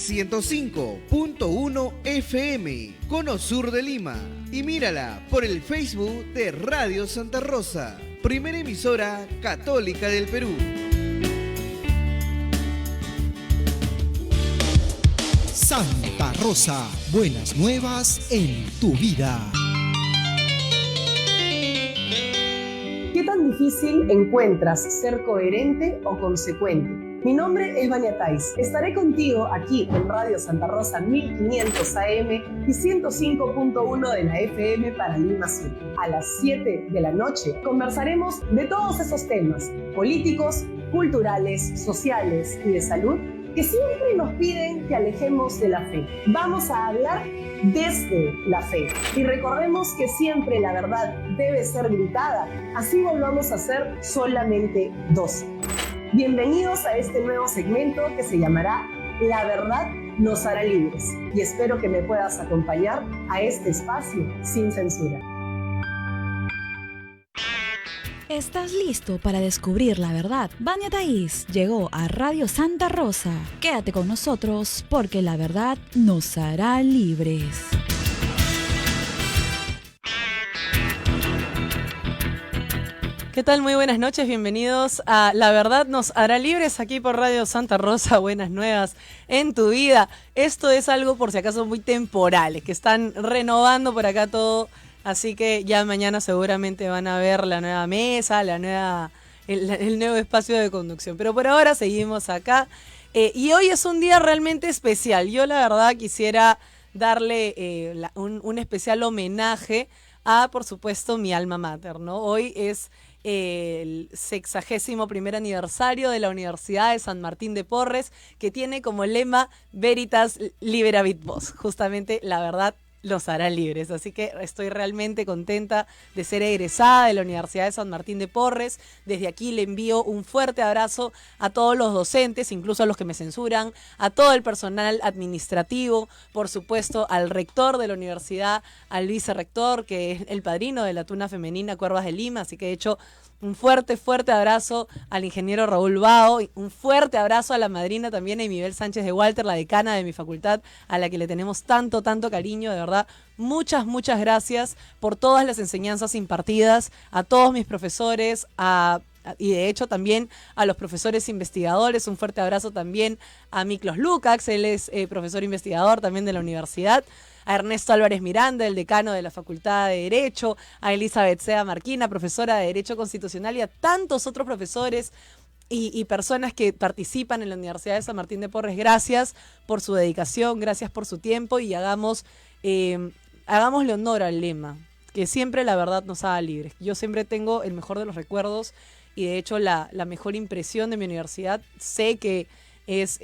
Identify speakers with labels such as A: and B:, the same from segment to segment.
A: 105.1 FM, Cono Sur de Lima. Y mírala por el Facebook de Radio Santa Rosa, primera emisora católica del Perú.
B: Santa Rosa, buenas nuevas en tu vida.
C: ¿Qué tan difícil encuentras ser coherente o consecuente? Mi nombre es Vania Tais. Estaré contigo aquí en Radio Santa Rosa 1500 AM y 105.1 de la FM para Lima Sur. A las 7 de la noche conversaremos de todos esos temas políticos, culturales, sociales y de salud que siempre nos piden que alejemos de la fe. Vamos a hablar desde la fe. Y recordemos que siempre la verdad debe ser gritada, así volvamos a ser solamente dos. Bienvenidos a este nuevo segmento que se llamará La verdad nos hará libres. Y espero que me puedas acompañar a este espacio sin censura.
D: ¿Estás listo para descubrir la verdad? Vania Tais llegó a Radio Santa Rosa. Quédate con nosotros porque la verdad nos hará libres.
E: ¿Qué tal? Muy buenas noches, bienvenidos a La Verdad nos hará libres aquí por Radio Santa Rosa, buenas nuevas en tu vida. Esto es algo por si acaso muy temporal, que están renovando por acá todo, así que ya mañana seguramente van a ver la nueva mesa, el nuevo espacio de conducción. Pero por ahora seguimos acá y hoy es un día realmente especial. Yo la verdad quisiera darle un especial homenaje a, por supuesto, mi alma mater, ¿no? Hoy es el 61º aniversario de la Universidad de San Martín de Porres, que tiene como lema Veritas Liberavit Vos. Justamente la verdad los hará libres. Así que estoy realmente contenta de ser egresada de la Universidad de San Martín de Porres. Desde aquí le envío un fuerte abrazo a todos los docentes, incluso a los que me censuran, a todo el personal administrativo, por supuesto al rector de la universidad, al vicerrector, que es el padrino de la Tuna Femenina Cuervas de Lima. Así que he hecho un fuerte abrazo al ingeniero Raúl Bao, un fuerte abrazo a la madrina también, Emibel Sánchez de Walter, la decana de mi facultad, a la que le tenemos tanto cariño, de verdad. Muchas gracias por todas las enseñanzas impartidas, a todos mis profesores, y de hecho también a los profesores investigadores. Un fuerte abrazo también a Miklos Lukács, él es profesor investigador también de la universidad, a Ernesto Álvarez Miranda, el decano de la Facultad de Derecho, a Elizabeth Sea Marquina, profesora de Derecho Constitucional, y a tantos otros profesores y personas que participan en la Universidad de San Martín de Porres. Gracias por su dedicación, gracias por su tiempo, y hagámosle honor al lema, que siempre la verdad nos haga libres. Yo siempre tengo el mejor de los recuerdos y de hecho la mejor impresión de mi universidad. Sé que es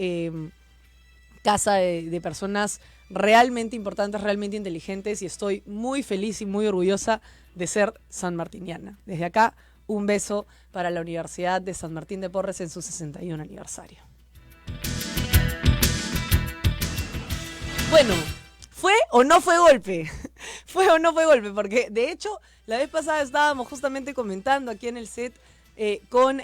E: casa de personas realmente importantes, realmente inteligentes, y estoy muy feliz y muy orgullosa de ser sanmartiniana. Desde acá, un beso para la Universidad de San Martín de Porres en su 61 aniversario. Bueno, ¿fue o no fue golpe? ¿Fue o no fue golpe? Porque de hecho, la vez pasada estábamos justamente comentando aquí en el set con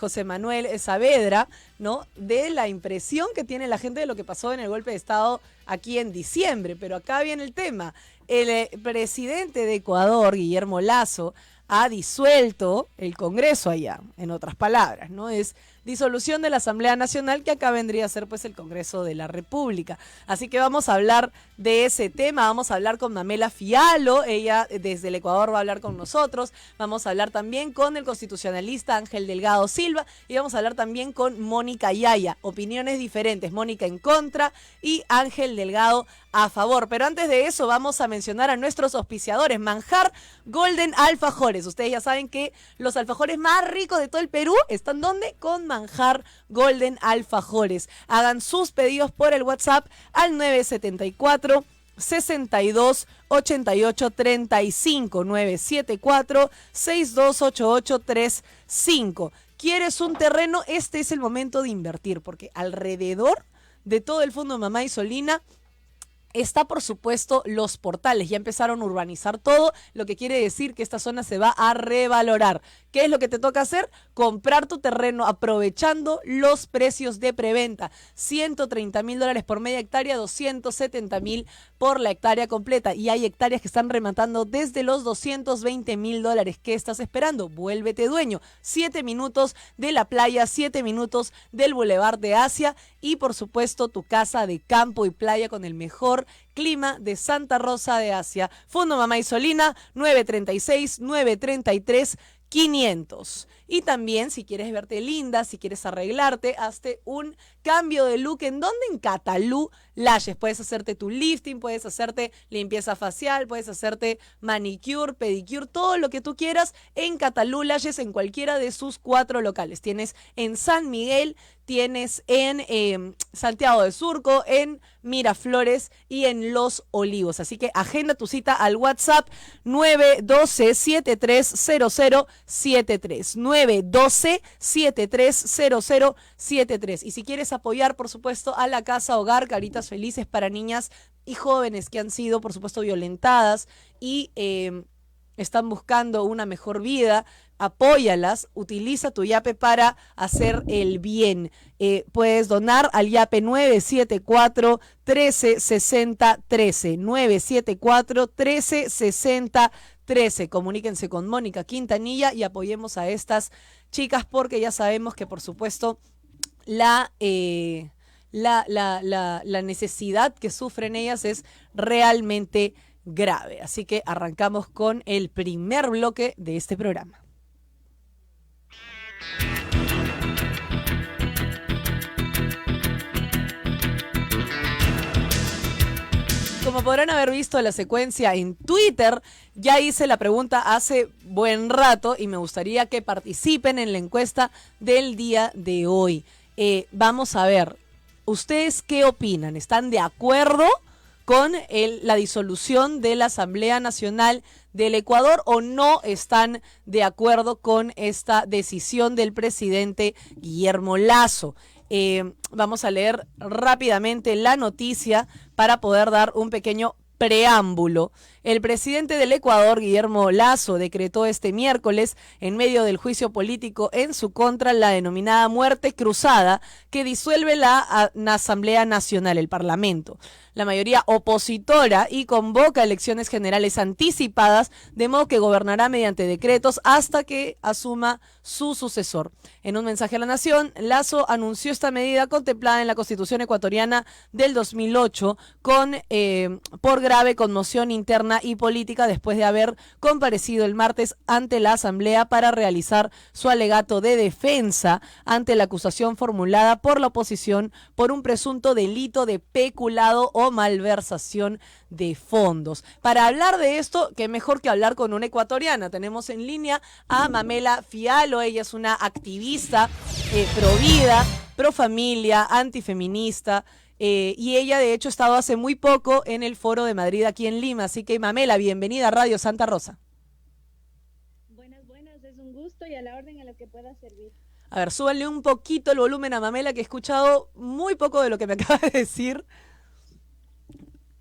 E: José Manuel Saavedra, ¿no?, de la impresión que tiene la gente de lo que pasó en el golpe de Estado aquí en diciembre. Pero acá viene el tema. El presidente de Ecuador, Guillermo Lasso, ha disuelto el Congreso allá, en otras palabras, ¿no? Es disolución de la Asamblea Nacional, que acá vendría a ser pues el Congreso de la República. Así que vamos a hablar de ese tema, vamos a hablar con Mamela Fialo, ella desde el Ecuador va a hablar con nosotros, vamos a hablar también con el constitucionalista Ángel Delgado Silva, y vamos a hablar también con Mónica Yaya, opiniones diferentes, Mónica en contra y Ángel Delgado a favor. Pero antes de eso vamos a mencionar a nuestros auspiciadores. Manjar Golden Alfajores. Ustedes ya saben que los alfajores más ricos de todo el Perú están ¿dónde? Con Manjar Golden Alfajores. Hagan sus pedidos por el WhatsApp al 974 62 88 35 974 6288 35. ¿Quieres un terreno? Este es el momento de invertir, porque alrededor de todo el fondo Mamá Isolina Está, por supuesto, Los Portales. Ya empezaron a urbanizar todo, lo que quiere decir que esta zona se va a revalorar. ¿Qué es lo que te toca hacer? Comprar tu terreno aprovechando los precios de preventa. $130,000 por media hectárea, 270,000 por la hectárea completa. Y hay hectáreas que están rematando desde los $220,000. ¿Qué estás esperando? Vuélvete dueño. 7 minutos de la playa, 7 minutos del Boulevard de Asia y, por supuesto, tu casa de campo y playa con el mejor clima de Santa Rosa de Asia. Fondo Mamá Isolina 936-933-500. Y también, si quieres verte linda, si quieres arreglarte, hazte un cambio de look. ¿En dónde? En Catalú Lashes. Puedes hacerte tu lifting, puedes hacerte limpieza facial, puedes hacerte manicure, pedicure, todo lo que tú quieras en Catalú Lashes, en cualquiera de sus 4 locales. Tienes en San Miguel, tienes en Santiago de Surco, en Miraflores y en Los Olivos. Así que agenda tu cita al WhatsApp 912-730073. 912-730073. Y si quieres apoyar, por supuesto, a la Casa Hogar, Caritas Felices para niñas y jóvenes que han sido, por supuesto, violentadas y están buscando una mejor vida, apóyalas, utiliza tu Yape para hacer el bien. Puedes donar al Yape 974-1360-13, 974-1360-13. Comuníquense con Mónica Quintanilla y apoyemos a estas chicas porque ya sabemos que, por supuesto, la necesidad que sufren ellas es realmente grave. Así que arrancamos con el primer bloque de este programa. Como podrán haber visto la secuencia en Twitter, ya hice la pregunta hace buen rato y me gustaría que participen en la encuesta del día de hoy. Vamos a ver, ¿ustedes qué opinan? ¿Están de acuerdo con la disolución de la Asamblea Nacional del Ecuador o no están de acuerdo con esta decisión del presidente Guillermo Lasso? Vamos a leer rápidamente la noticia para poder dar un pequeño preámbulo. El presidente del Ecuador, Guillermo Lasso, decretó este miércoles, en medio del juicio político en su contra, la denominada muerte cruzada que disuelve la Asamblea Nacional, el Parlamento, la mayoría opositora, y convoca elecciones generales anticipadas, de modo que gobernará mediante decretos hasta que asuma su sucesor. En un mensaje a la nación, Lasso anunció esta medida contemplada en la Constitución ecuatoriana del 2008 por grave conmoción interna y política después de haber comparecido el martes ante la Asamblea para realizar su alegato de defensa ante la acusación formulada por la oposición por un presunto delito de peculado o malversación de fondos. Para hablar de esto, qué mejor que hablar con una ecuatoriana. Tenemos en línea a Mamela Fiallo. Ella es una activista pro vida, pro familia, antifeminista. Y ella, de hecho, ha estado hace muy poco en el Foro de Madrid aquí en Lima. Así que, Mamela, bienvenida a Radio Santa Rosa.
F: Buenas, es un gusto y a la orden a lo que pueda servir.
E: A ver, súbanle un poquito el volumen a Mamela, que he escuchado muy poco de lo que me acaba de decir.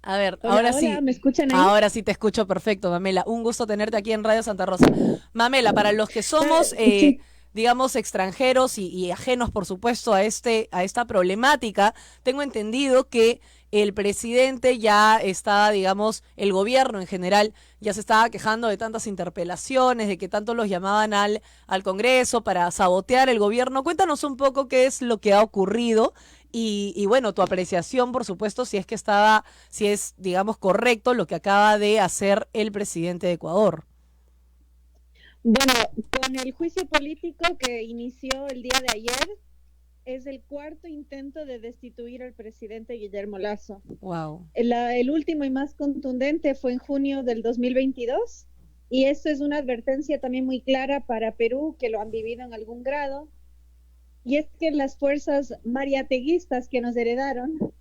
E: A ver, ahora sí.
F: ¿Me escuchan ahí?
E: Ahora sí te escucho perfecto, Mamela. Un gusto tenerte aquí en Radio Santa Rosa. Mamela, para los que somos...
F: Sí.
E: digamos, extranjeros y ajenos, por supuesto, a esta problemática, tengo entendido que el presidente ya está, digamos, el gobierno en general ya se estaba quejando de tantas interpelaciones, de que tanto los llamaban al Congreso para sabotear el gobierno. Cuéntanos un poco qué es lo que ha ocurrido y bueno, tu apreciación, por supuesto, si es, digamos, correcto lo que acaba de hacer el presidente de Ecuador.
F: Bueno, con el juicio político que inició el día de ayer, es el cuarto intento de destituir al presidente Guillermo Lasso.
E: Wow.
F: El último y más contundente fue en junio del 2022, y esto es una advertencia también muy clara para Perú, que lo han vivido en algún grado, y es que las fuerzas mariateguistas que nos heredaron,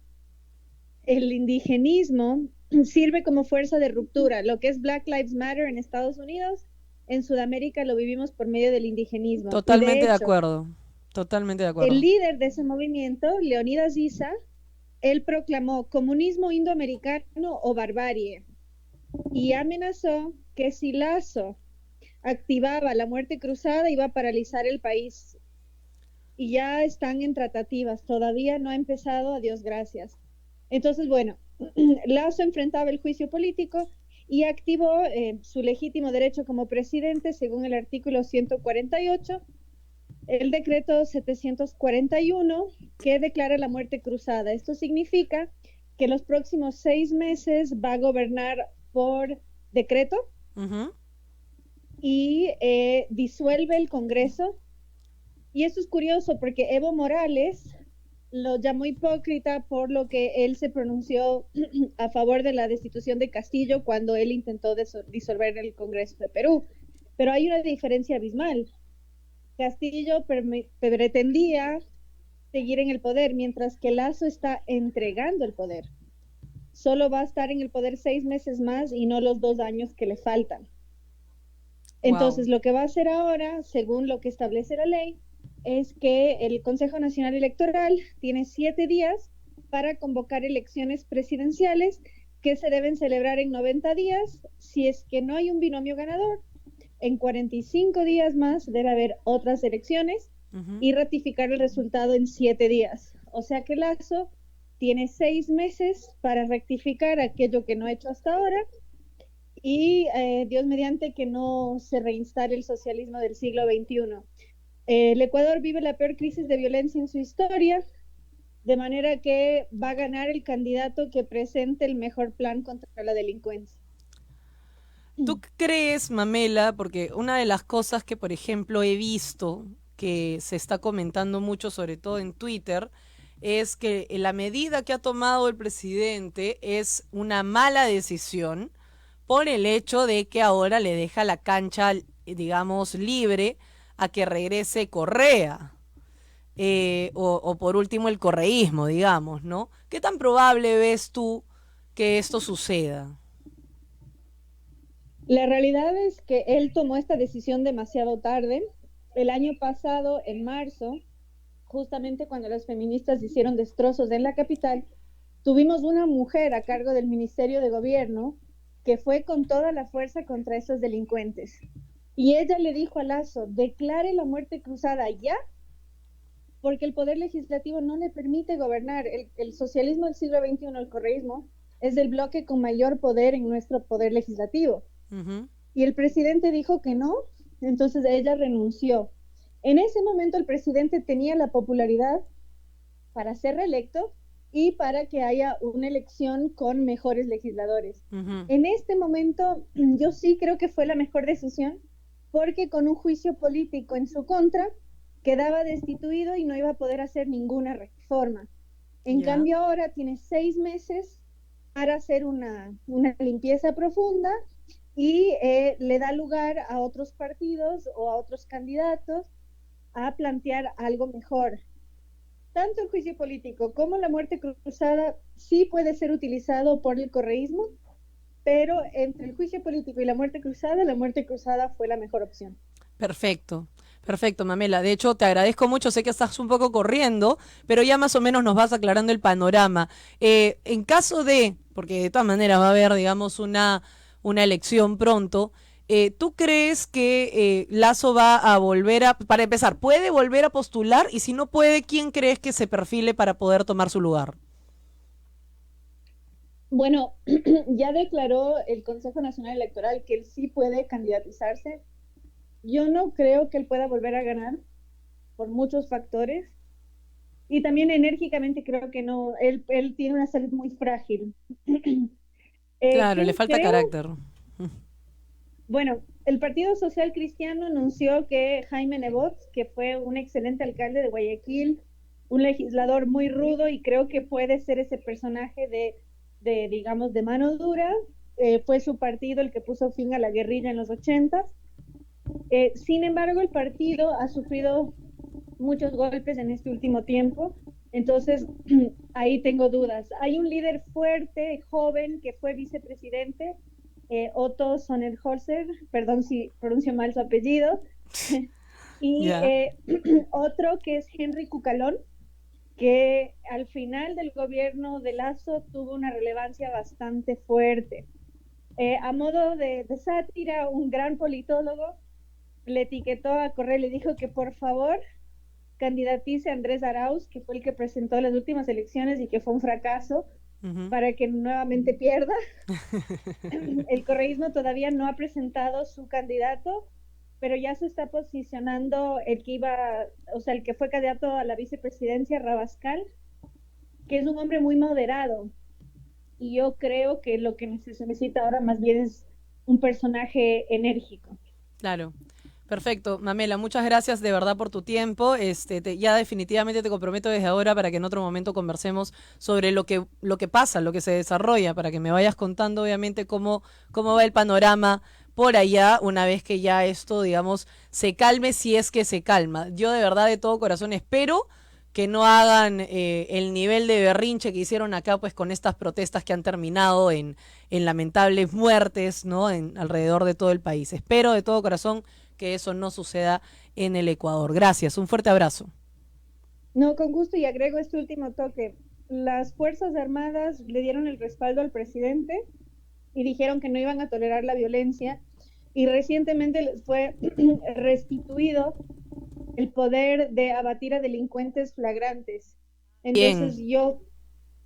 F: el indigenismo sirve como fuerza de ruptura. Lo que es Black Lives Matter en Estados Unidos, en Sudamérica lo vivimos por medio del indigenismo.
E: Totalmente de acuerdo. Totalmente de acuerdo.
F: El líder de ese movimiento, Leonidas Issa, él proclamó comunismo indoamericano o barbarie y amenazó que si Lazo activaba la muerte cruzada iba a paralizar el país. Y ya están en tratativas, todavía no ha empezado, a Dios gracias. Entonces, bueno, Lazo enfrentaba el juicio político y activó su legítimo derecho como presidente según el artículo 148, el decreto 741, que declara la muerte cruzada. Esto significa que los próximos 6 meses va a gobernar por decreto y disuelve el Congreso. Y eso es curioso porque Evo Morales lo llamó hipócrita por lo que él se pronunció a favor de la destitución de Castillo cuando él intentó disolver el Congreso de Perú. Pero hay una diferencia abismal. Castillo pretendía seguir en el poder, mientras que Lazo está entregando el poder. Solo va a estar en el poder 6 meses más y no los 2 años que le faltan. Entonces, lo que va a hacer ahora, según lo que establece la ley, es que el Consejo Nacional Electoral tiene 7 días para convocar elecciones presidenciales que se deben celebrar en 90 días. Si es que no hay un binomio ganador, en 45 días más debe haber otras elecciones y ratificar el resultado en 7 días. O sea que Lazo tiene 6 meses para rectificar aquello que no ha hecho hasta ahora y Dios mediante que no se reinstale el socialismo del siglo XXI. El Ecuador vive la peor crisis de violencia en su historia, de manera que va a ganar el candidato que presente el mejor plan contra la delincuencia.
E: ¿Tú crees, Mamela? Porque una de las cosas que, por ejemplo, he visto que se está comentando mucho, sobre todo en Twitter, es que la medida que ha tomado el presidente es una mala decisión por el hecho de que ahora le deja la cancha, digamos, libre a que regrese Correa, o por último el correísmo, digamos, ¿no? ¿Qué tan probable ves tú que esto suceda?
F: La realidad es que él tomó esta decisión demasiado tarde. El año pasado, en marzo, justamente cuando las feministas hicieron destrozos en la capital, tuvimos una mujer a cargo del Ministerio de Gobierno que fue con toda la fuerza contra esos delincuentes. Y ella le dijo a Lazo, declare la muerte cruzada ya, porque el poder legislativo no le permite gobernar. El socialismo del siglo XXI, el correísmo, es el bloque con mayor poder en nuestro poder legislativo. Y el presidente dijo que no, entonces ella renunció. En ese momento el presidente tenía la popularidad para ser reelecto y para que haya una elección con mejores legisladores. En este momento yo sí creo que fue la mejor decisión, porque con un juicio político en su contra quedaba destituido y no iba a poder hacer ninguna reforma. En cambio ahora tiene 6 meses para hacer una limpieza profunda y le da lugar a otros partidos o a otros candidatos a plantear algo mejor. Tanto el juicio político como la muerte cruzada sí puede ser utilizado por el correísmo, pero entre el juicio político y la muerte cruzada fue la mejor opción.
E: Perfecto, Mamela. De hecho, te agradezco mucho. Sé que estás un poco corriendo, pero ya más o menos nos vas aclarando el panorama. En caso de, porque de todas maneras va a haber, digamos, una elección pronto, ¿tú crees que Lazo va a volver para empezar, puede volver a postular? Y si no puede, ¿quién crees que se perfile para poder tomar su lugar?
F: Bueno, ya declaró el Consejo Nacional Electoral que él sí puede candidatizarse. Yo no creo que él pueda volver a ganar por muchos factores. Y también enérgicamente creo que no, él tiene una salud muy frágil.
E: Claro, le falta carácter.
F: Bueno, el Partido Social Cristiano anunció que Jaime Nebot, que fue un excelente alcalde de Guayaquil, un legislador muy rudo y creo que puede ser ese personaje digamos, de mano dura, fue su partido el que puso fin a la guerrilla en los 80s. Sin embargo, el partido ha sufrido muchos golpes en este último tiempo, entonces ahí tengo dudas. Hay un líder fuerte, joven, que fue vicepresidente, Otto Sonnenhorser, perdón si pronuncio mal su apellido, y otro que es Henry Cucalón, que al final del gobierno de Lasso tuvo una relevancia bastante fuerte. A modo de sátira, un gran politólogo le etiquetó a Correa y le dijo que por favor candidatice a Andrés Arauz, que fue el que presentó las últimas elecciones y que fue un fracaso, para que nuevamente pierda. El correísmo todavía no ha presentado su candidato, pero ya se está posicionando el que fue candidato a la vicepresidencia, Rabascal, que es un hombre muy moderado. Y yo creo que lo que se necesita ahora más bien es un personaje enérgico.
E: Claro. Perfecto, Mamela, muchas gracias de verdad por tu tiempo. Ya definitivamente te comprometo desde ahora para que en otro momento conversemos sobre lo que pasa, lo que se desarrolla, para que me vayas contando obviamente cómo va el panorama por allá una vez que ya esto, digamos, se calme, si es que se calma. Yo de verdad de todo corazón espero que no hagan el nivel de berrinche que hicieron acá, pues con estas protestas que han terminado en lamentables muertes, ¿no? Alrededor de todo el país. Espero de todo corazón que eso no suceda en el Ecuador. Gracias, un fuerte abrazo.
F: No, con gusto, y agrego este último toque. Las Fuerzas Armadas le dieron el respaldo al presidente y dijeron que no iban a tolerar la violencia, y recientemente les fue restituido el poder de abatir a delincuentes flagrantes. Entonces yo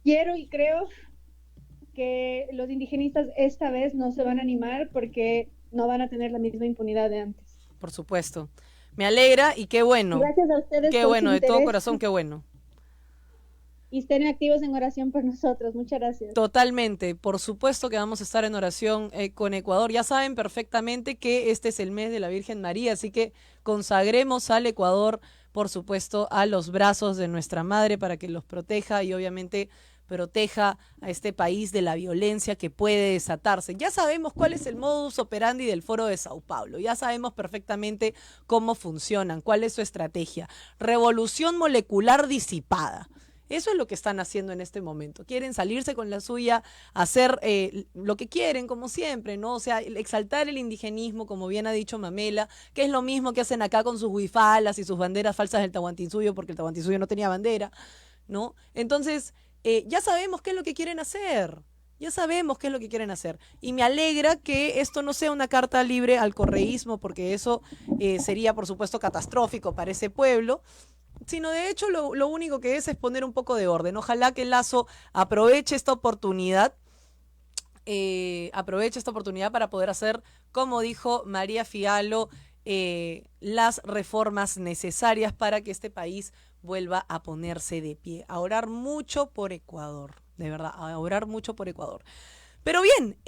F: quiero y creo que los indigenistas esta vez no se van a animar porque no van a tener la misma impunidad de antes.
E: Por supuesto. Me alegra y qué bueno.
F: Gracias a ustedes.
E: Qué bueno, de todo corazón, qué bueno.
F: Y estén activos en oración por nosotros. Muchas gracias.
E: Totalmente. Por supuesto que vamos a estar en oración con Ecuador. Ya saben perfectamente que este es el mes de la Virgen María, así que consagremos al Ecuador, por supuesto, a los brazos de nuestra Madre para que los proteja y obviamente proteja a este país de la violencia que puede desatarse. Ya sabemos cuál es el modus operandi del Foro de Sao Paulo, ya sabemos perfectamente cómo funcionan, cuál es su estrategia. Revolución molecular disipada. Eso es lo que están haciendo en este momento. Quieren salirse con la suya, hacer lo que quieren, como siempre, ¿no? O sea, exaltar el indigenismo, como bien ha dicho Mamela, que es lo mismo que hacen acá con sus huifalas y sus banderas falsas del Tahuantinsuyo, porque el Tahuantinsuyo no tenía bandera, ¿no? Entonces, ya sabemos qué es lo que quieren hacer. Ya sabemos qué es lo que quieren hacer. Y me alegra que esto no sea una carta libre al correísmo, porque eso sería, por supuesto, catastrófico para ese pueblo, sino de hecho lo único que es poner un poco de orden. Ojalá que Lasso aproveche esta oportunidad para poder hacer, como dijo María Fiallo, las reformas necesarias para que este país vuelva a ponerse de pie, a orar mucho por Ecuador, de verdad, a orar mucho por Ecuador. Pero bien,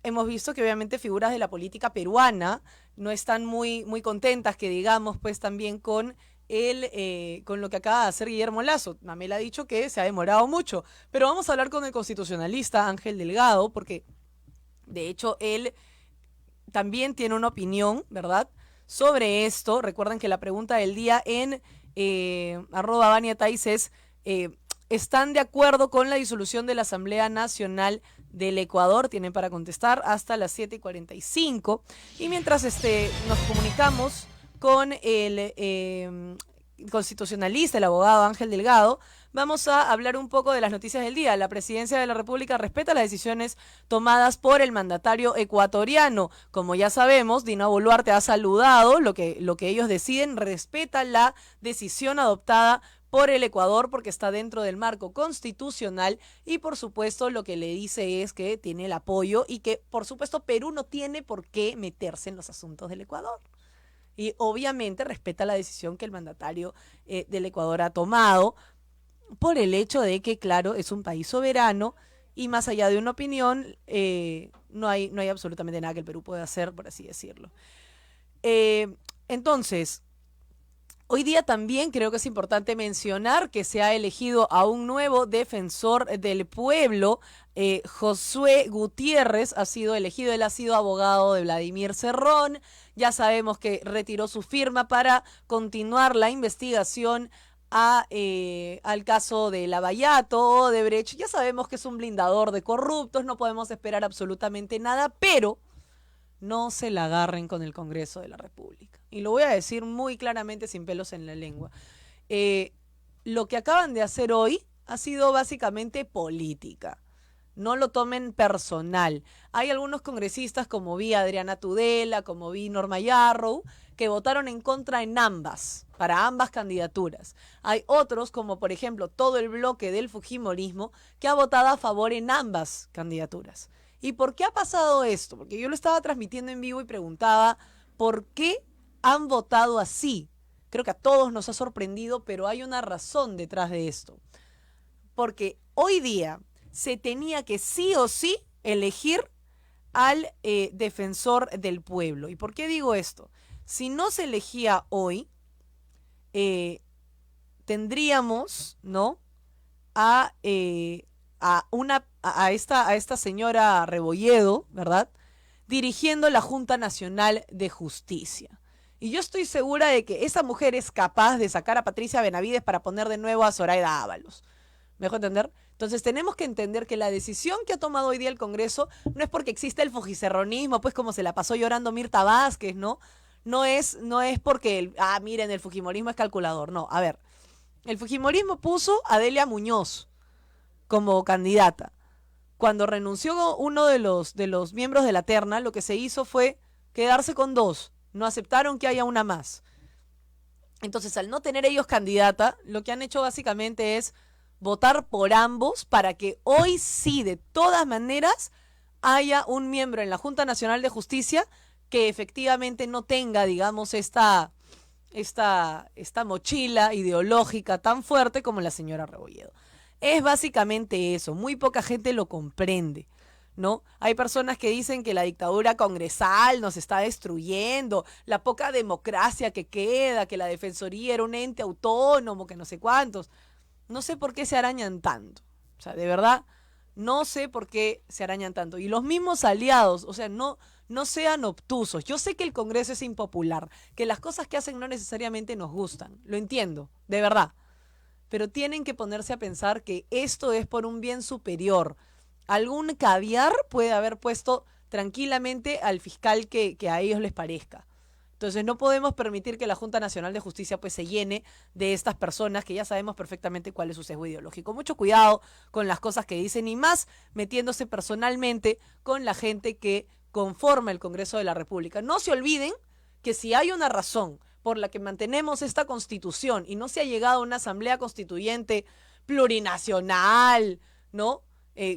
E: hemos visto que obviamente figuras de la política peruana no están muy, muy contentas, que digamos, pues también con lo que acaba de hacer Guillermo Lasso. Mamela ha dicho que se ha demorado mucho, pero vamos a hablar con el constitucionalista Ángel Delgado, porque de hecho él también tiene una opinión, ¿verdad?, sobre esto. Recuerden que la pregunta del día en @VaniaTais es, ¿están de acuerdo con la disolución de la Asamblea Nacional del Ecuador? Tienen para contestar hasta las 7:45. Y mientras nos comunicamos con el constitucionalista, el abogado Ángel Delgado, vamos a hablar un poco de las noticias del día. La Presidencia de la República respeta las decisiones tomadas por el mandatario ecuatoriano. Como ya sabemos, Dina Boluarte ha saludado lo que ellos deciden, respeta la decisión adoptada por el Ecuador porque está dentro del marco constitucional, y por supuesto lo que le dice es que tiene el apoyo y que por supuesto Perú no tiene por qué meterse en los asuntos del Ecuador. Y obviamente respeta la decisión que el mandatario del Ecuador ha tomado por el hecho de que, claro, es un país soberano y más allá de una opinión, no hay absolutamente nada que el Perú pueda hacer, por así decirlo. Entonces, hoy día también creo que es importante mencionar que se ha elegido a un nuevo defensor del pueblo. Josué Gutiérrez ha sido elegido. Él ha sido abogado de Vladimir Cerrón. Ya sabemos que retiró su firma para continuar la investigación al caso de Lavallato, Odebrecht. Ya sabemos que es un blindador de corruptos, no podemos esperar absolutamente nada, pero no se la agarren con el Congreso de la República. Y lo voy a decir muy claramente, sin pelos en la lengua. lo que acaban de hacer hoy ha sido básicamente política. No lo tomen personal. Hay algunos congresistas, como vi Adriana Tudela, como vi Norma Yarrow, que votaron en contra en ambas, para ambas candidaturas. Hay otros, como por ejemplo todo el bloque del fujimorismo, que ha votado a favor en ambas candidaturas. ¿Y por qué ha pasado esto? Porque yo lo estaba transmitiendo en vivo y preguntaba, ¿por qué han votado así? Creo que a todos nos ha sorprendido, pero hay una razón detrás de esto. Porque hoy día se tenía que sí o sí elegir al defensor del pueblo. ¿Y por qué digo esto? Si no se elegía hoy, tendríamos, ¿no?, a esta señora Rebolledo, ¿verdad?, dirigiendo la Junta Nacional de Justicia. Y yo estoy segura de que esa mujer es capaz de sacar a Patricia Benavides para poner de nuevo a Zoraida Ábalos. ¿Me dejo entender? Entonces tenemos que entender que la decisión que ha tomado hoy día el Congreso no es porque existe el fujicerronismo, pues como se la pasó llorando Mirta Vázquez, ¿no? No es porque, miren, el fujimorismo es calculador. No, a ver, el fujimorismo puso a Delia Muñoz como candidata. Cuando renunció uno de los miembros de la terna, lo que se hizo fue quedarse con dos. No aceptaron que haya una más. Entonces, al no tener ellos candidata, lo que han hecho básicamente es votar por ambos para que hoy sí, de todas maneras, haya un miembro en la Junta Nacional de Justicia que efectivamente no tenga, digamos, esta mochila ideológica tan fuerte como la señora Rebolledo. Es básicamente eso, muy poca gente lo comprende, ¿no? Hay personas que dicen que la dictadura congresal nos está destruyendo, la poca democracia que queda, que la Defensoría era un ente autónomo, que no sé cuántos. No sé por qué se arañan tanto. O sea, de verdad, no sé por qué se arañan tanto. Y los mismos aliados, o sea, no sean obtusos. Yo sé que el Congreso es impopular, que las cosas que hacen no necesariamente nos gustan. Lo entiendo, de verdad. Pero tienen que ponerse a pensar que esto es por un bien superior. Algún caviar puede haber puesto tranquilamente al fiscal que a ellos les parezca. Entonces no podemos permitir que la Junta Nacional de Justicia pues se llene de estas personas que ya sabemos perfectamente cuál es su sesgo ideológico. Mucho cuidado con las cosas que dicen y más metiéndose personalmente con la gente que conforma el Congreso de la República. No se olviden que si hay una razón por la que mantenemos esta Constitución y no se ha llegado a una asamblea constituyente plurinacional, ¿no?,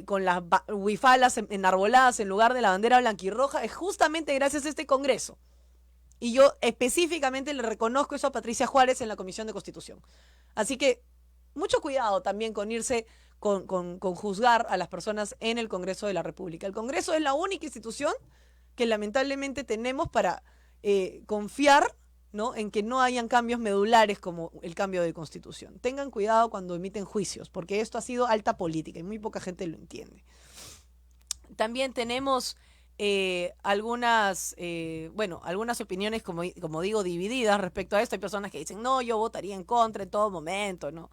E: con las huifalas enarboladas en lugar de la bandera blanquirroja, es justamente gracias a este Congreso. Y yo específicamente le reconozco eso a Patricia Juárez en la Comisión de Constitución. Así que mucho cuidado también con irse con juzgar a las personas en el Congreso de la República. El Congreso es la única institución que lamentablemente tenemos para confiar, ¿no?, en que no hayan cambios medulares como el cambio de Constitución. Tengan cuidado cuando emiten juicios, porque esto ha sido alta política y muy poca gente lo entiende. También tenemos algunas opiniones, como digo, divididas respecto a esto. Hay personas que dicen, no, yo votaría en contra en todo momento, ¿no?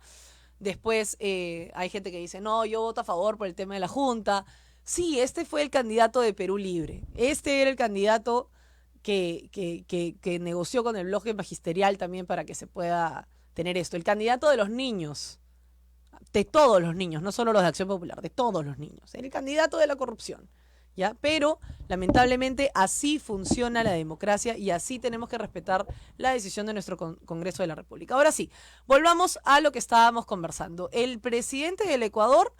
E: Después hay gente que dice, no, yo voto a favor por el tema de la Junta. Sí, este fue el candidato de Perú Libre. Este era el candidato que negoció con el bloque magisterial también para que se pueda tener esto. El candidato de los niños, de todos los niños, no solo los de Acción Popular, de todos los niños. El candidato de la corrupción. ¿Ya? Pero lamentablemente así funciona la democracia y así tenemos que respetar la decisión de nuestro Congreso de la República. Ahora sí, volvamos a lo que estábamos conversando. El presidente del Ecuador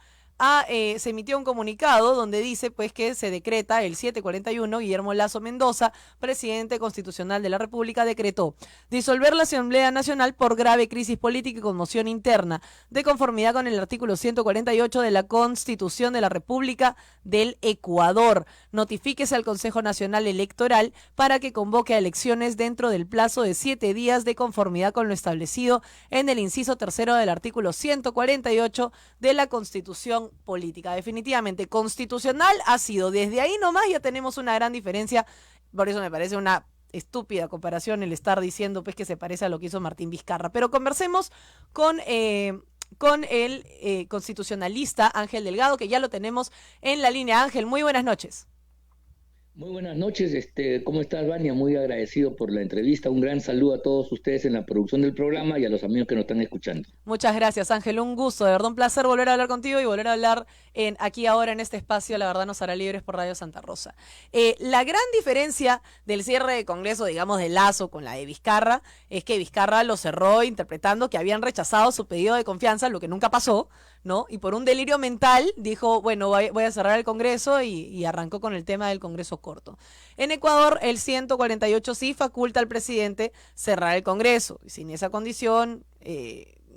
E: se emitió un comunicado donde dice pues que se decreta el 741, Guillermo Lasso Mendoza, presidente constitucional de la República, decretó disolver la Asamblea Nacional por grave crisis política y conmoción interna, de conformidad con el artículo 148 de la Constitución de la República del Ecuador. Notifíquese al Consejo Nacional Electoral para que convoque a elecciones dentro del plazo de 7 días de conformidad con lo establecido en el inciso tercero del artículo 148 de la Constitución política. Definitivamente constitucional ha sido. Desde ahí nomás ya tenemos una gran diferencia. Por eso me parece una estúpida comparación el estar diciendo pues que se parece a lo que hizo Martín Vizcarra. Pero conversemos con el constitucionalista Ángel Delgado, que ya lo tenemos en la línea. Ángel, muy buenas noches.
G: Muy buenas noches, ¿cómo estás, Vania? Muy agradecido por la entrevista. Un gran saludo a todos ustedes en la producción del programa y a los amigos que nos están escuchando.
E: Muchas gracias, Ángel. Un gusto, de verdad un placer volver a hablar contigo y volver a hablar aquí ahora en este espacio. La verdad nos hará libres por Radio Santa Rosa. La gran diferencia del cierre de Congreso, digamos, de Lasso con la de Vizcarra, es que Vizcarra lo cerró interpretando que habían rechazado su pedido de confianza, lo que nunca pasó, ¿no? Y por un delirio mental dijo, bueno, voy a cerrar el Congreso y arrancó con el tema del Congreso corto. En Ecuador, el 148 sí faculta al presidente cerrar el Congreso. Y sin esa condición,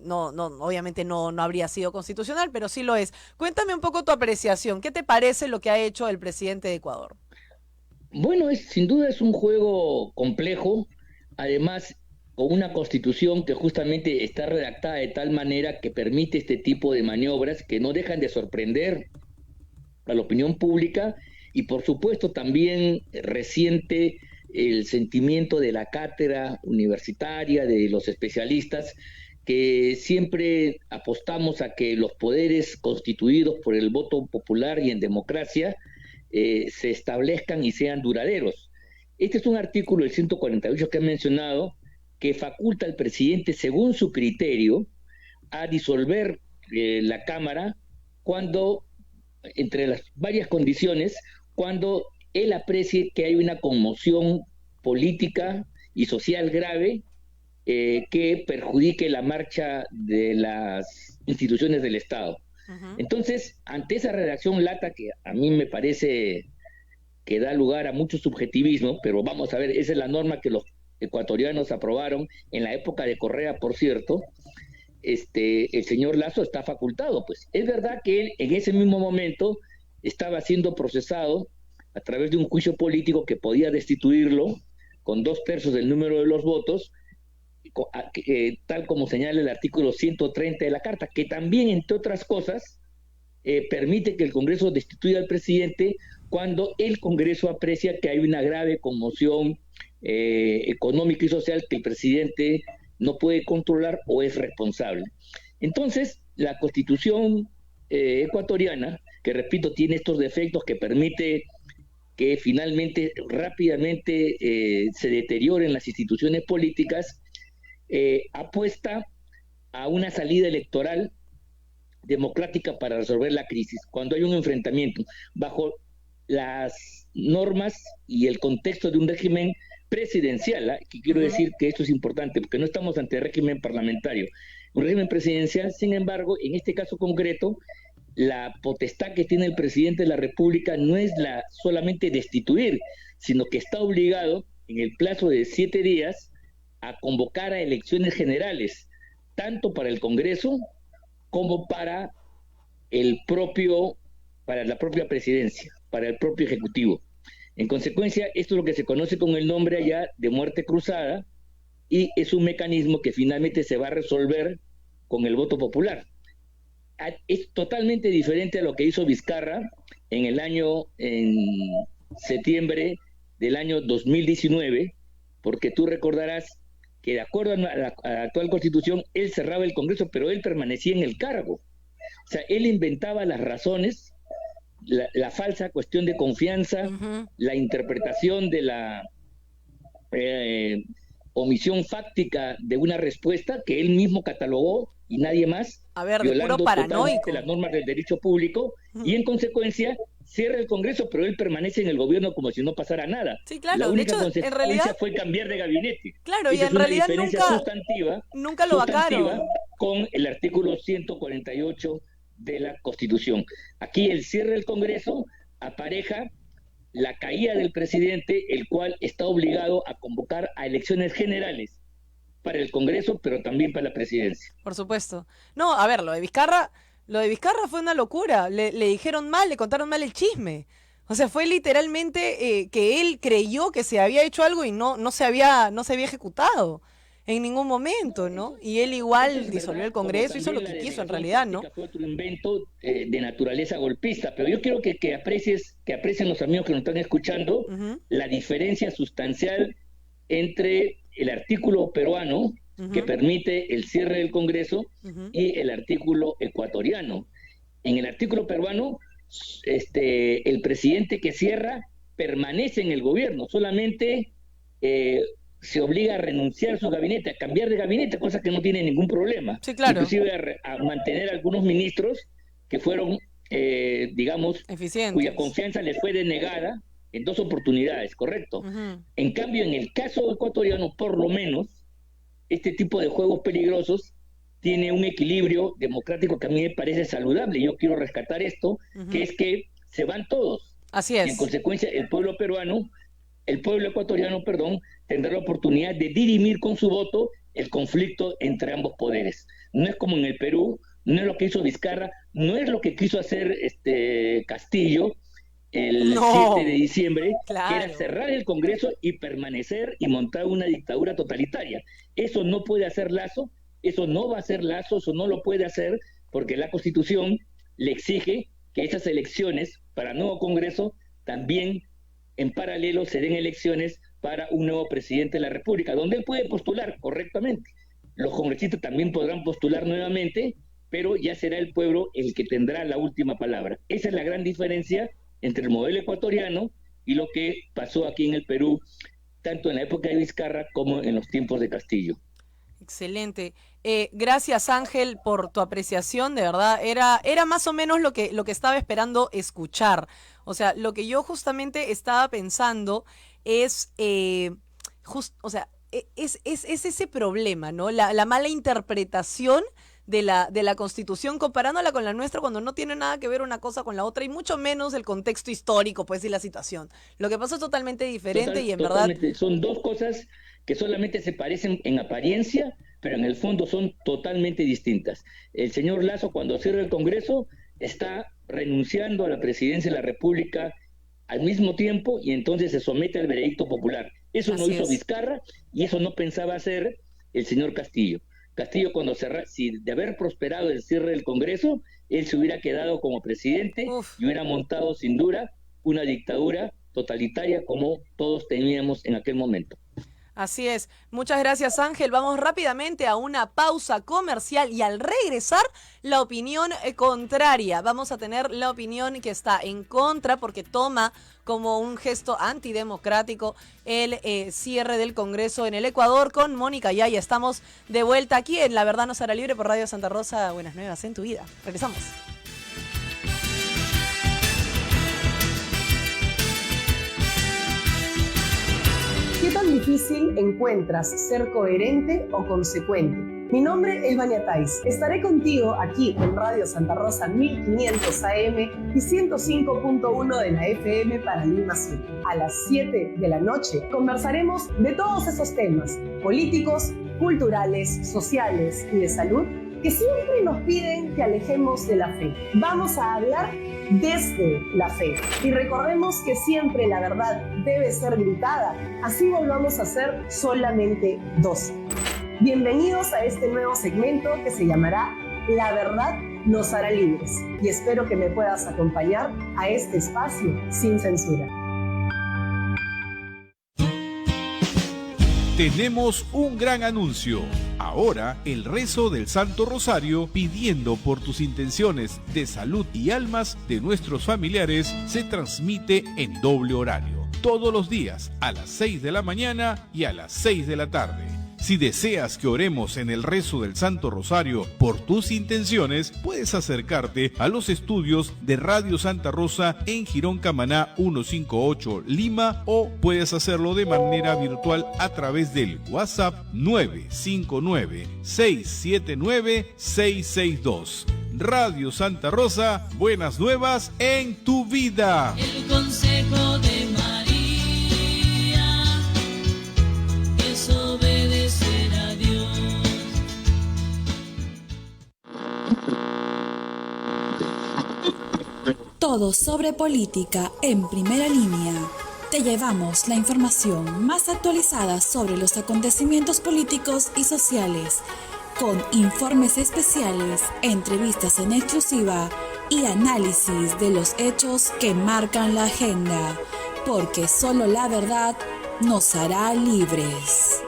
E: obviamente no habría sido constitucional, pero sí lo es. Cuéntame un poco tu apreciación. ¿Qué te parece lo que ha hecho el presidente de Ecuador?
G: Bueno, sin duda es un juego complejo, además con una constitución que justamente está redactada de tal manera que permite este tipo de maniobras que no dejan de sorprender a la opinión pública y por supuesto también resiente el sentimiento de la cátedra universitaria, de los especialistas, que siempre apostamos a que los poderes constituidos por el voto popular y en democracia se establezcan y sean duraderos. Este es un artículo del 148 que he mencionado, que faculta al presidente, según su criterio, a disolver la Cámara cuando, entre las varias condiciones, cuando él aprecie que hay una conmoción política y social grave que perjudique la marcha de las instituciones del Estado. Uh-huh. Entonces, ante esa redacción lata que a mí me parece que da lugar a mucho subjetivismo, pero vamos a ver, esa es la norma que los ecuatorianos aprobaron en la época de Correa, por cierto, el señor Lasso está facultado. Pues es verdad que él en ese mismo momento estaba siendo procesado a través de un juicio político que podía destituirlo con 2/3 del número de los votos, tal como señala el artículo 130 de la Carta, que también, entre otras cosas, permite que el Congreso destituya al presidente cuando el Congreso aprecia que hay una grave conmoción económica y social que el presidente no puede controlar o es responsable. Entonces, la Constitución ecuatoriana, que repito, tiene estos defectos que permite que finalmente, rápidamente se deterioren las instituciones políticas, apuesta a una salida electoral democrática para resolver la crisis, cuando hay un enfrentamiento bajo las normas y el contexto de un régimen presidencial, que quiero decir que esto es importante, porque no estamos ante régimen parlamentario, un régimen presidencial. Sin embargo, en este caso concreto, la potestad que tiene el presidente de la República no es la solamente destituir, sino que está obligado en el plazo de 7 días a convocar a elecciones generales, tanto para el Congreso como para la propia presidencia, para el propio Ejecutivo. En consecuencia, esto es lo que se conoce con el nombre allá de muerte cruzada, y es un mecanismo que finalmente se va a resolver con el voto popular. Es totalmente diferente a lo que hizo Vizcarra en septiembre del año 2019, porque tú recordarás que de acuerdo a la actual Constitución, él cerraba el Congreso, pero él permanecía en el cargo. O sea, él inventaba las razones, la falsa cuestión de confianza, uh-huh, la interpretación de la omisión fáctica de una respuesta que él mismo catalogó y nadie más,
E: violando totalmente
G: las normas del derecho público, uh-huh, y en consecuencia cierra el Congreso, pero él permanece en el gobierno como si no pasara nada.
E: Sí, claro.
G: La única
E: consecuencia en realidad
G: fue cambiar de gabinete.
E: Claro, y en realidad nunca lo vacaron
G: con el artículo 148 de la Constitución. Aquí el cierre del Congreso apareja la caída del presidente, el cual está obligado a convocar a elecciones generales para el Congreso, pero también para la presidencia.
E: Por supuesto. No, a ver, lo de Vizcarra fue una locura. Le dijeron mal, le contaron mal el chisme. O sea, fue literalmente que él creyó que se había hecho algo y no se había ejecutado en ningún momento, ¿no? Y él igual disolvió el Congreso, hizo lo que quiso en realidad, ¿no?
G: Fue otro invento de naturaleza golpista, pero yo quiero que aprecien los amigos que nos están escuchando, uh-huh, la diferencia sustancial entre el artículo peruano, uh-huh, que permite el cierre del Congreso, uh-huh, y el artículo ecuatoriano. En el artículo peruano, el presidente que cierra permanece en el gobierno, solamente se obliga a renunciar a su gabinete, a cambiar de gabinete, cosa que no tiene ningún problema.
E: Sí, claro.
G: Inclusive a mantener algunos ministros que fueron, digamos,
E: eficientes,
G: cuya confianza les fue denegada en 2 oportunidades, ¿correcto? En cambio, en el caso ecuatoriano, por lo menos, este tipo de juegos peligrosos tiene un equilibrio democrático que a mí me parece saludable. Yo quiero rescatar esto, que es que se van todos.
E: Así es.
G: Y en consecuencia, el pueblo ecuatoriano, tendrá la oportunidad de dirimir con su voto el conflicto entre ambos poderes. No es como en el Perú, no es lo que hizo Vizcarra, no es lo que quiso hacer Castillo el 7 de diciembre,
E: claro,
G: que era cerrar el Congreso y permanecer y montar una dictadura totalitaria. Eso no puede hacer Lasso, eso no va a hacer Lasso, eso no lo puede hacer porque la Constitución le exige que esas elecciones para nuevo Congreso también en paralelo se den elecciones para un nuevo presidente de la República, donde él puede postular correctamente. Los congresistas también podrán postular nuevamente, pero ya será el pueblo el que tendrá la última palabra. Esa es la gran diferencia entre el modelo ecuatoriano y lo que pasó aquí en el Perú, tanto en la época de Vizcarra como en los tiempos de Castillo.
E: Excelente. Gracias, Ángel, por tu apreciación, de verdad. Era más o menos lo que estaba esperando escuchar. O sea, lo que yo justamente estaba pensando es, es ese problema, ¿no? La mala interpretación de la Constitución, comparándola con la nuestra cuando no tiene nada que ver una cosa con la otra, y mucho menos el contexto histórico, pues, y la situación. Lo que pasó es totalmente diferente y en verdad...
G: Son dos cosas que solamente se parecen en apariencia, pero en el fondo son totalmente distintas. El señor Lasso, cuando cierra el Congreso, está renunciando a la presidencia de la República al mismo tiempo y entonces se somete al veredicto popular. Eso no hizo Vizcarra y eso no pensaba hacer el señor Castillo. Castillo, si de haber prosperado el cierre del Congreso, él se hubiera quedado como presidente y hubiera montado sin duda una dictadura totalitaria como todos teníamos en aquel momento.
E: Así es. Muchas gracias, Ángel. Vamos rápidamente a una pausa comercial y al regresar, la opinión contraria. Vamos a tener la opinión que está en contra porque toma como un gesto antidemocrático el cierre del Congreso en el Ecuador con Mónica Yaya. Estamos de vuelta aquí en La Verdad Nos Hará Libre por Radio Santa Rosa. Buenas nuevas en tu vida. Regresamos.
C: ¿Qué tan difícil encuentras ser coherente o consecuente? Mi nombre es Vaniatais. Estaré contigo aquí en Radio Santa Rosa 1500 AM y 105.1 de la FM para Lima Sur. A las 7 de la noche conversaremos de todos esos temas políticos, culturales, sociales y de salud que siempre nos piden que alejemos de la fe. Vamos a hablar desde la fe. Y recordemos que siempre la verdad debe ser gritada, así volvamos a ser solamente dos. Bienvenidos a este nuevo segmento que se llamará La Verdad Nos Hará Libres. Y espero que me puedas acompañar a este espacio sin censura.
H: Tenemos un gran anuncio. Ahora el rezo del Santo Rosario pidiendo por tus intenciones de salud y almas de nuestros familiares se transmite en doble horario, todos los días a las 6 de la mañana y a las 6 de la tarde. Si deseas que oremos en el rezo del Santo Rosario por tus intenciones, puedes acercarte a los estudios de Radio Santa Rosa en Girón Camaná 158 Lima o puedes hacerlo de manera virtual a través del WhatsApp 959-679-662. Radio Santa Rosa, buenas nuevas en tu vida.
I: El consejo de María es obedecer a Dios.
D: Todo sobre política en primera línea. Te llevamos la información más actualizada sobre los acontecimientos políticos y sociales, con informes especiales, entrevistas en exclusiva y análisis de los hechos que marcan la agenda, porque solo la verdad nos hará libres.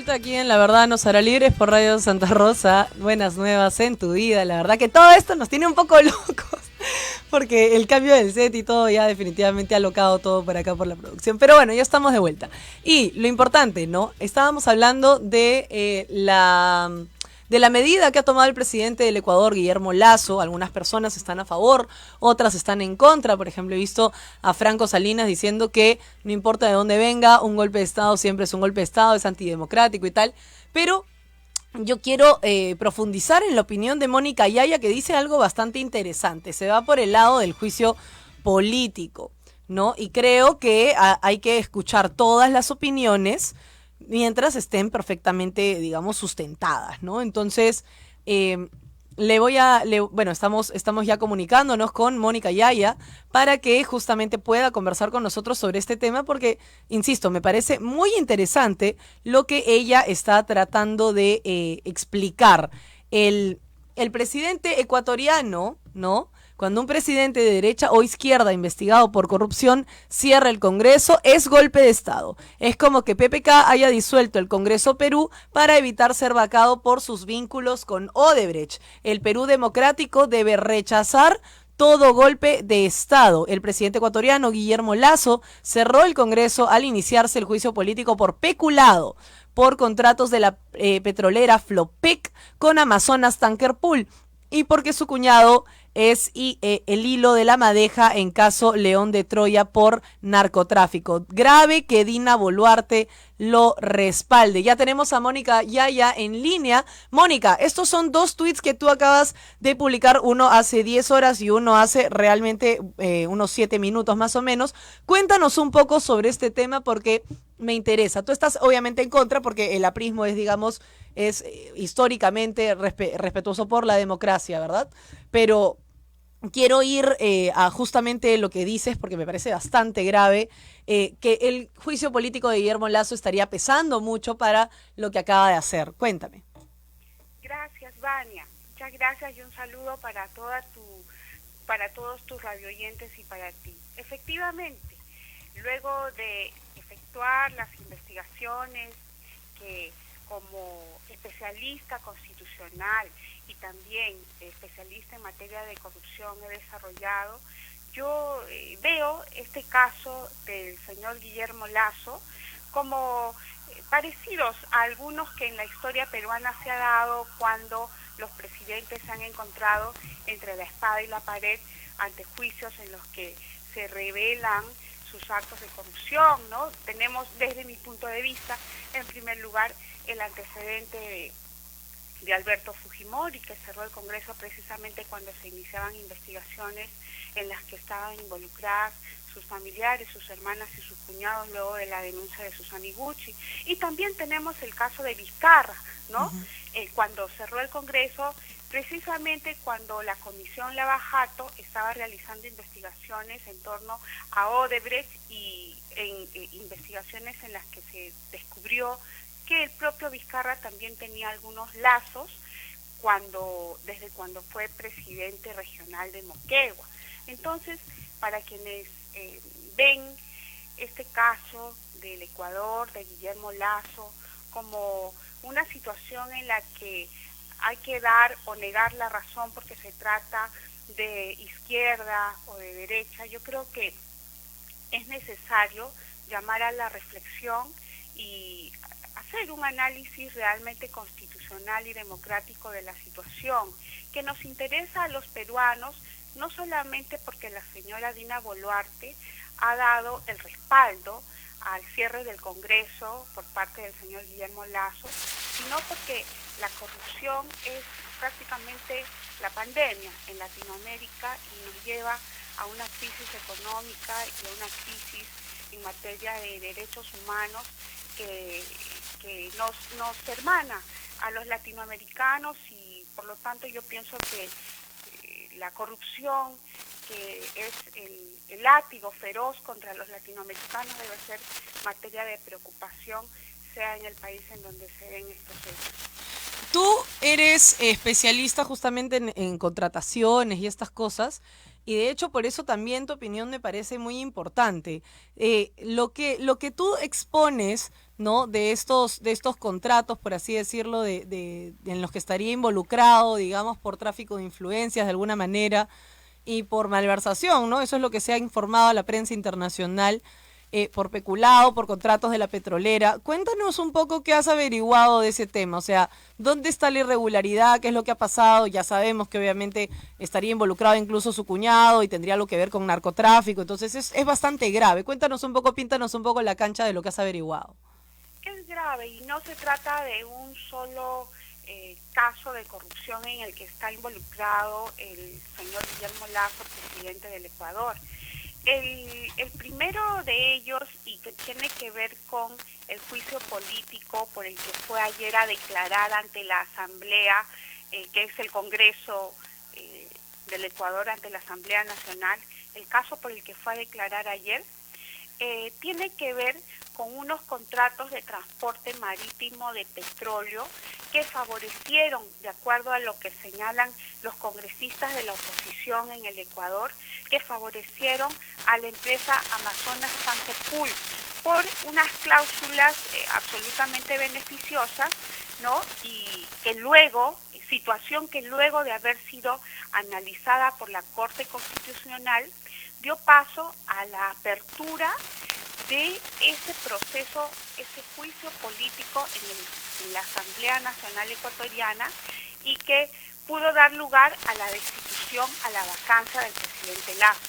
E: vuelta aquí en La Verdad Nos Hará Libres por Radio Santa Rosa. Buenas nuevas en tu vida. La verdad que todo esto nos tiene un poco locos, porque el cambio del set y todo ya definitivamente ha locado todo por acá por la producción. Pero bueno, ya estamos de vuelta. Y lo importante, ¿no? Estábamos hablando de la medida que ha tomado el presidente del Ecuador, Guillermo Lasso. Algunas personas están a favor, otras están en contra. Por ejemplo, he visto a Franco Salinas diciendo que no importa de dónde venga, un golpe de Estado siempre es un golpe de Estado, es antidemocrático y tal. Pero yo quiero profundizar en la opinión de Mónica Yaya, que dice algo bastante interesante. Se va por el lado del juicio político, ¿no? Y creo que hay que escuchar todas las opiniones mientras estén perfectamente, digamos, sustentadas, ¿no? Entonces, bueno, estamos ya comunicándonos con Mónica Yaya para que justamente pueda conversar con nosotros sobre este tema, porque, insisto, me parece muy interesante lo que ella está tratando de explicar. El presidente ecuatoriano, ¿no? Cuando un presidente de derecha o izquierda investigado por corrupción cierra el Congreso, es golpe de Estado. Es como que PPK haya disuelto el Congreso Perú para evitar ser vacado por sus vínculos con Odebrecht. El Perú democrático debe rechazar todo golpe de Estado. El presidente ecuatoriano, Guillermo Lasso, cerró el Congreso al iniciarse el juicio político por peculado por contratos de la petrolera Flopec con Amazonas Tanker Pool, y porque su cuñado es el hilo de la madeja en caso León de Troya por narcotráfico. Grave que Dina Boluarte lo respalde. Ya tenemos a Mónica Yaya en línea. Mónica, estos son dos tweets que tú acabas de publicar, uno hace 10 horas y uno hace realmente unos 7 minutos más o menos. Cuéntanos un poco sobre este tema porque me interesa. Tú estás obviamente en contra porque el aprismo es, digamos, es históricamente respetuoso por la democracia, ¿verdad? Pero quiero ir a justamente lo que dices, porque me parece bastante grave, que el juicio político de Guillermo Lasso estaría pesando mucho para lo que acaba de hacer. Cuéntame.
J: Gracias, Vania. Muchas gracias y un saludo para todos tus radioyentes y para ti. Efectivamente, luego de efectuar las investigaciones que como especialista constitucional y también especialista en materia de corrupción he desarrollado, yo veo este caso del señor Guillermo Lasso como parecidos a algunos que en la historia peruana se ha dado cuando los presidentes se han encontrado entre la espada y la pared ante juicios en los que se revelan sus actos de corrupción, ¿no? Tenemos, desde mi punto de vista, en primer lugar, el antecedente de Alberto Fujimori, que cerró el Congreso precisamente cuando se iniciaban investigaciones en las que estaban involucradas sus familiares, sus hermanas y sus cuñados luego de la denuncia de Susana Iguchi. Y también tenemos el caso de Vizcarra, ¿no? Cuando cerró el Congreso, precisamente cuando la Comisión Lavajato estaba realizando investigaciones en torno a Odebrecht y investigaciones en las que se descubrió que el propio Vizcarra también tenía algunos lazos desde cuando fue presidente regional de Moquegua. Entonces, para quienes ven este caso del Ecuador, de Guillermo Lasso, como una situación en la que hay que dar o negar la razón porque se trata de izquierda o de derecha, yo creo que es necesario llamar a la reflexión y hacer un análisis realmente constitucional y democrático de la situación, que nos interesa a los peruanos, no solamente porque la señora Dina Boluarte ha dado el respaldo al cierre del Congreso por parte del señor Guillermo Lasso, sino porque la corrupción es prácticamente la pandemia en Latinoamérica y nos lleva a una crisis económica y a una crisis en materia de derechos humanos que nos hermana a los latinoamericanos y por lo tanto yo pienso que la corrupción, que es el látigo feroz contra los latinoamericanos, debe ser materia de preocupación, sea en el país en donde se den estos hechos.
E: Tú eres especialista justamente en contrataciones y estas cosas. Y de hecho, por eso también tu opinión me parece muy importante. Lo que tú expones, ¿no? De estos contratos, por así decirlo, en los que estaría involucrado, digamos, por tráfico de influencias de alguna manera y por malversación, ¿no? Eso es lo que se ha informado a la prensa internacional, por peculado, por contratos de la petrolera. Cuéntanos un poco qué has averiguado de ese tema, o sea, ¿dónde está la irregularidad? ¿Qué es lo que ha pasado? Ya sabemos que obviamente estaría involucrado incluso su cuñado y tendría algo que ver con narcotráfico, entonces es bastante grave. Cuéntanos un poco, píntanos un poco la cancha de lo que has averiguado.
J: Es grave y no se trata de un solo caso de corrupción en el que está involucrado el señor Guillermo Lasso, presidente del Ecuador. El primero de ellos, y que tiene que ver con el juicio político por el que fue ayer a declarar ante la Asamblea, que es el Congreso del Ecuador ante la Asamblea Nacional, el caso por el que fue a declarar ayer, tiene que ver con unos contratos de transporte marítimo de petróleo que favorecieron, de acuerdo a lo que señalan los congresistas de la oposición en el Ecuador, que favorecieron a la empresa Amazonas Sanjepul por unas cláusulas absolutamente beneficiosas, ¿no? Y que luego, situación que luego de haber sido analizada por la Corte Constitucional, dio paso a la apertura de ese proceso, ese juicio político en la Asamblea Nacional Ecuatoriana, y que pudo dar lugar a la destitución, a la vacancia del presidente Lasso.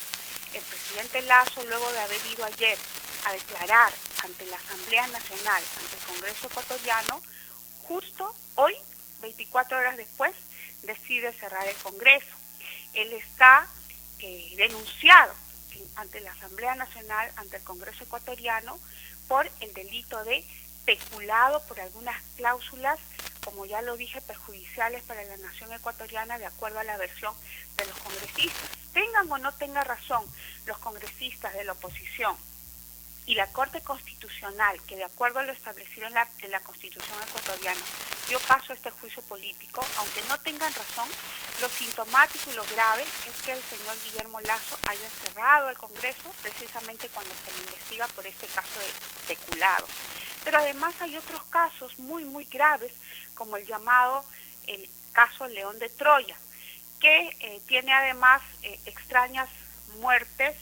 J: El presidente Lasso, luego de haber ido ayer a declarar ante la Asamblea Nacional, ante el Congreso ecuatoriano, justo hoy, 24 horas después, decide cerrar el Congreso. Él está denunciado ante la Asamblea Nacional, ante el Congreso ecuatoriano, por el delito de peculado por algunas cláusulas, como ya lo dije, perjudiciales para la nación ecuatoriana, de acuerdo a la versión de los congresistas. Tengan o no tengan razón los congresistas de la oposición y la Corte Constitucional, que de acuerdo a lo establecido en la Constitución ecuatoriana, dio paso a este juicio político, aunque no tengan razón, lo sintomático y lo grave es que el señor Guillermo Lasso haya cerrado el Congreso precisamente cuando se le investiga por este caso de peculado. Pero además hay otros casos muy, muy graves, como el llamado el caso León de Troya, que tiene además extrañas muertes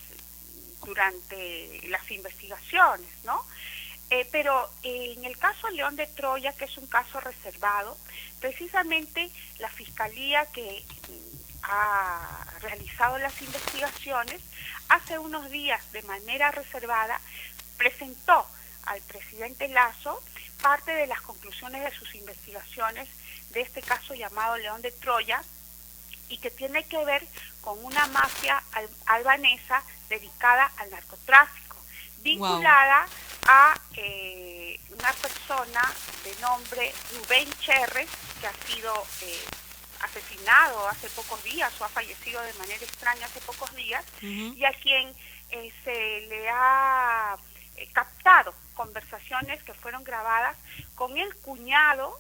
J: durante las investigaciones, ¿no? Pero en el caso León de Troya, que es un caso reservado, precisamente la Fiscalía que ha realizado las investigaciones, hace unos días de manera reservada presentó al presidente Lasso parte de las conclusiones de sus investigaciones de este caso llamado León de Troya, y que tiene que ver con una mafia albanesa dedicada al narcotráfico, vinculada a una persona de nombre Rubén Cherres, que ha sido asesinado hace pocos días o ha fallecido de manera extraña hace pocos días, y a quien se le ha captado conversaciones que fueron grabadas con el cuñado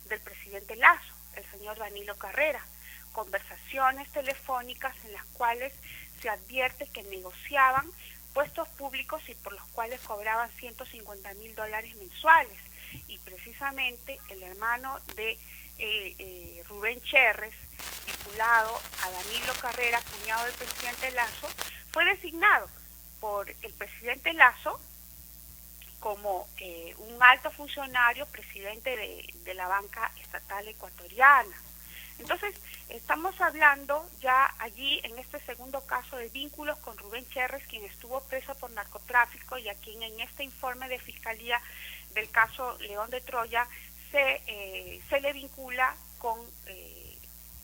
J: del presidente Lasso, el señor Danilo Carrera, conversaciones telefónicas en las cuales se advierte que negociaban puestos públicos y por los cuales cobraban $150,000 mensuales. Y precisamente el hermano de Rubén Cherres, vinculado a Danilo Carrera, cuñado del presidente Lasso, fue designado por el presidente Lasso como un alto funcionario, presidente de la banca estatal ecuatoriana. Entonces, estamos hablando ya allí en este segundo caso de vínculos con Rubén Cherres, quien estuvo preso por narcotráfico y a quien en este informe de Fiscalía del caso León de Troya se le vincula con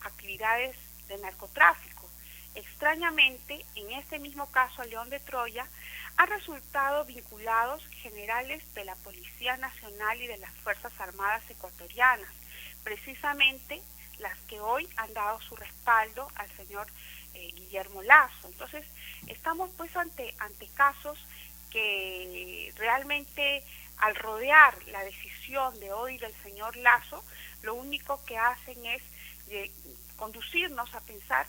J: actividades de narcotráfico. Extrañamente, en este mismo caso León de Troya, han resultado vinculados generales de la Policía Nacional y de las Fuerzas Armadas ecuatorianas, precisamente las que hoy han dado su respaldo al señor Guillermo Lasso. Entonces, estamos pues ante casos que realmente, al rodear la decisión de hoy del señor Lasso, lo único que hacen es conducirnos a pensar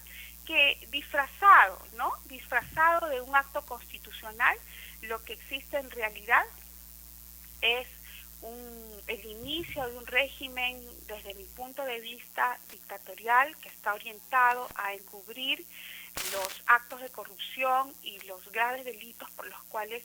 J: que disfrazado, ¿no? Disfrazado de un acto constitucional, lo que existe en realidad es el inicio de un régimen, desde mi punto de vista, dictatorial, que está orientado a encubrir los actos de corrupción y los graves delitos por los cuales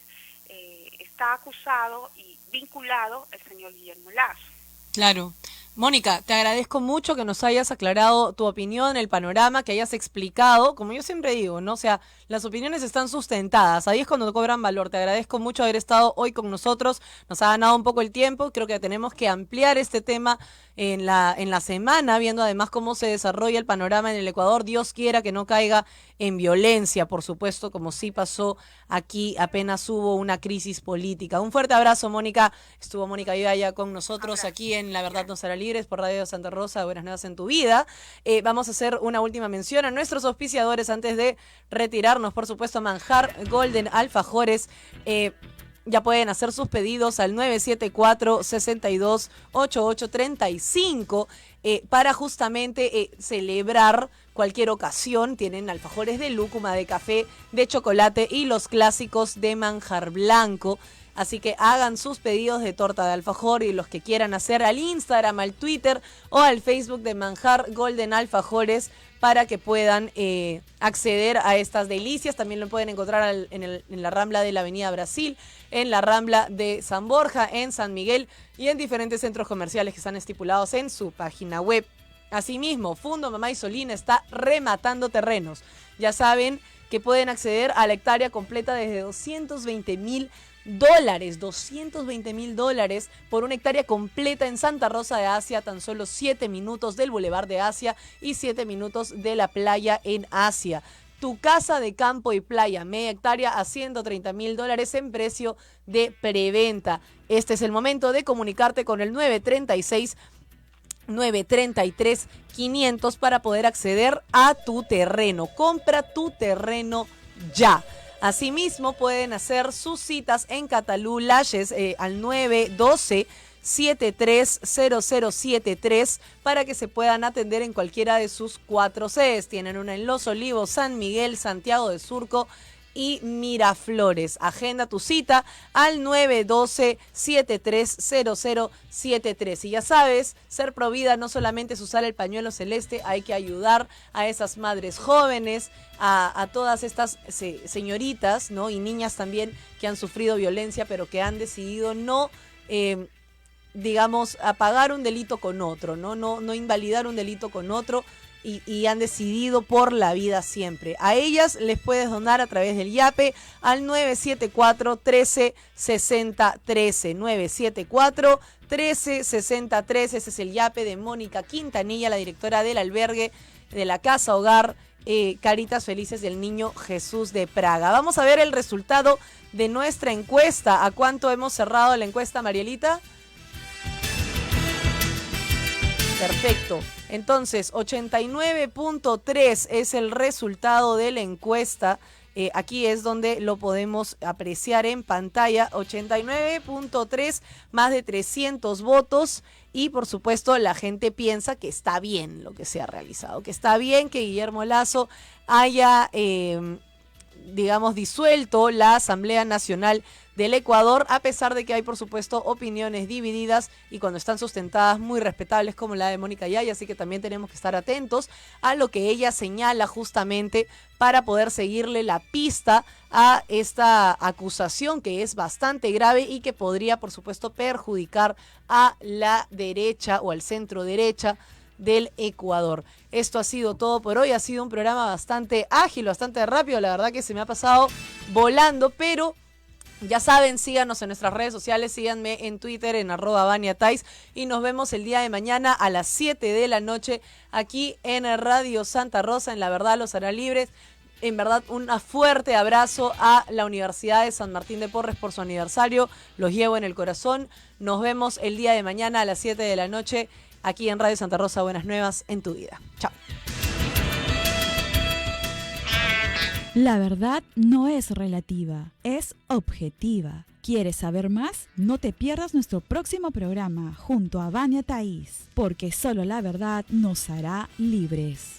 J: está acusado y vinculado el señor Guillermo Lasso.
E: Claro. Mónica, te agradezco mucho que nos hayas aclarado tu opinión, el panorama, que hayas explicado, como yo siempre digo, ¿no? O sea, las opiniones están sustentadas, ahí es cuando cobran valor. Te agradezco mucho haber estado hoy con nosotros, nos ha ganado un poco el tiempo, creo que tenemos que ampliar este tema en la semana, viendo además cómo se desarrolla el panorama en el Ecuador. Dios quiera que no caiga en violencia, por supuesto, como sí pasó aquí apenas hubo una crisis política. Un fuerte abrazo, Mónica. Estuvo Mónica Ivaya con nosotros aquí en La Verdad Nos Hará Libres por Radio Santa Rosa, Buenas Nuevas en tu Vida. Vamos a hacer una última mención a nuestros auspiciadores antes de retirarnos. Por supuesto, Manjar Golden Alfajores. Ya pueden hacer sus pedidos al 974-628835 para justamente celebrar cualquier ocasión. Tienen alfajores de lúcuma, de café, de chocolate y los clásicos de manjar blanco. Así que hagan sus pedidos de torta de alfajor y los que quieran hacer al Instagram, al Twitter o al Facebook de Manjar Golden Alfajores para que puedan acceder a estas delicias. También lo pueden encontrar en la Rambla de la Avenida Brasil, en la Rambla de San Borja, en San Miguel y en diferentes centros comerciales que están estipulados en su página web. Asimismo, Fundo Mamá y Solina está rematando terrenos. Ya saben que pueden acceder a la hectárea completa desde $220,000. $220,000 por una hectárea completa en Santa Rosa de Asia, tan solo 7 minutos del Boulevard de Asia y 7 minutos de la playa en Asia. Tu casa de campo y playa, media hectárea a $130,000 en precio de preventa. Este es el momento de comunicarte con el 933-500 para poder acceder a tu terreno. Compra tu terreno ya. Asimismo, pueden hacer sus citas en Catalú Lashes al 912-730073 para que se puedan atender en cualquiera de sus 4 sedes. Tienen una en Los Olivos, San Miguel, Santiago de Surco y Miraflores. Agenda tu cita al 912-730073. Y ya sabes, ser provida no solamente es usar el pañuelo celeste, hay que ayudar a esas madres jóvenes, a todas estas señoritas, ¿no? Y niñas también que han sufrido violencia, pero que han decidido no apagar un delito con otro, no invalidar un delito con otro. Y han decidido por la vida siempre. A ellas les puedes donar a través del YAPE al 974-136013. 974-136013. Ese es el YAPE de Mónica Quintanilla, la directora del albergue de la Casa Hogar Caritas Felices del Niño Jesús de Praga. Vamos a ver el resultado de nuestra encuesta. ¿A cuánto hemos cerrado la encuesta, Marielita? Perfecto. Entonces, 89.3 es el resultado de la encuesta. Aquí es donde lo podemos apreciar en pantalla. 89.3, más de 300 votos. Y por supuesto, la gente piensa que está bien lo que se ha realizado. Que está bien que Guillermo Lasso haya, disuelto la Asamblea Nacional del Ecuador, a pesar de que hay, por supuesto, opiniones divididas y cuando están sustentadas muy respetables como la de Mónica Yaya, así que también tenemos que estar atentos a lo que ella señala justamente para poder seguirle la pista a esta acusación que es bastante grave y que podría, por supuesto, perjudicar a la derecha o al centro derecha del Ecuador. Esto ha sido todo por hoy, ha sido un programa bastante ágil, bastante rápido, la verdad que se me ha pasado volando, pero ya saben, síganos en nuestras redes sociales, síganme en Twitter en @VaniaTais y nos vemos el día de mañana a las 7 de la noche aquí en Radio Santa Rosa, en La Verdad Los Hará Libres. En verdad, un fuerte abrazo a la Universidad de San Martín de Porres por su aniversario, los llevo en el corazón. Nos vemos el día de mañana a las 7 de la noche aquí en Radio Santa Rosa, Buenas Nuevas en tu vida. Chao.
D: La verdad no es relativa, es objetiva. ¿Quieres saber más? No te pierdas nuestro próximo programa junto a Vania Thais, porque solo la verdad nos hará libres.